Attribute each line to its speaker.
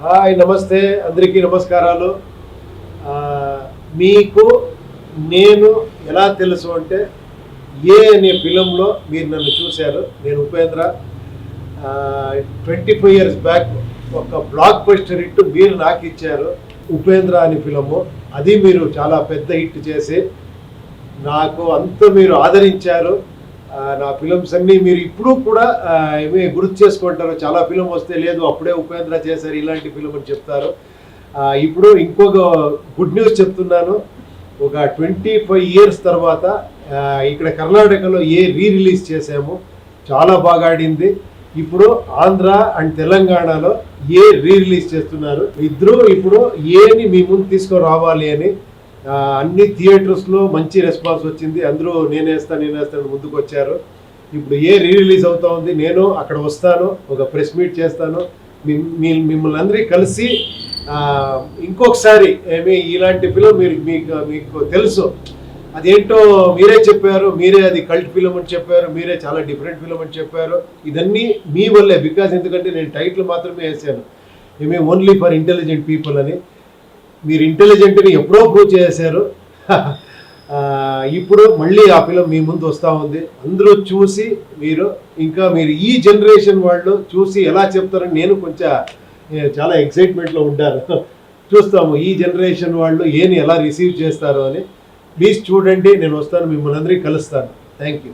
Speaker 1: Hi నమస్తే అందరికీ నమస్కారాలు. మీకు నేను ఎలా తెలుసు అంటే ఏ అనే ఫిలంలో మీరు నన్ను చూశారు. నేను ఉపేంద్ర 25 years బ్యాక్ ఒక బ్లాక్ బస్టర్ హిట్ మీరు నాకు ఇచ్చారు. ఉపేంద్ర అని ఫిలము అది మీరు చాలా పెద్ద హిట్ చేసి నాకు అంత మీరు ఆదరించారు. నా ఫిలమ్స్ అన్నీ మీరు ఇప్పుడు కూడా ఏమి గుర్తు చేసుకుంటారు. చాలా ఫిలం వస్తే లేదు అప్పుడే ఉపేంద్ర చేశారు ఇలాంటి ఫిలం అని చెప్తారు. ఇప్పుడు ఇంకొక గుడ్ న్యూస్ చెప్తున్నాను. ఒక 25 years తర్వాత ఇక్కడ కర్ణాటకలో రిలీజ్ చేసాము, చాలా బాగా ఆడింది. ఇప్పుడు ఆంధ్ర అండ్ తెలంగాణలో రిలీజ్ చేస్తున్నారు. ఇద్దరు ఇప్పుడు ఏని మీ ముందు తీసుకొని రావాలి అని అన్ని థియేటర్స్లో మంచి రెస్పాన్స్ వచ్చింది. అందరూ నేనేస్తాను ముందుకు వచ్చారు. ఇప్పుడు రిలీజ్ అవుతా ఉంది. నేను అక్కడ వస్తాను, ఒక ప్రెస్ మీట్ చేస్తాను, మిమ్మల్ని అందరికీ కలిసి ఇంకొకసారి ఇలాంటి ఫిలిం మీకు తెలుసు అదేంటో మీరే చెప్పారు. మీరే అది కల్ట్ ఫిలిం అని చెప్పారు. మీరే చాలా డిఫరెంట్ ఫిలిం అని చెప్పారు. ఇదన్నీ మీ వల్లే. బికాజ్ ఎందుకంటే నేను టైటిల్ మాత్రమే వేసాను, ఓన్లీ ఫర్ ఇంటెలిజెంట్ పీపుల్ అని. మీరు ఇంటెలిజెంట్ని ఎప్పుడో ప్రూవ్ చేశారు. ఇప్పుడు మళ్ళీ ఆ ఫిలిం మీ ముందు వస్తూ ఉంది. అందరూ చూసి మీరు ఈ జనరేషన్ వాళ్ళు చూసి ఎలా చెప్తారని నేను చాలా ఎక్సైట్మెంట్లో ఉంటాను. చూస్తాము ఈ జనరేషన్ వాళ్ళు ఎలా రిసీవ్ చేస్తారు అని. ప్లీజ్ చూడండి, నేను వస్తాను, మిమ్మల్ని అందరికీ కలుస్తాను. Thank you.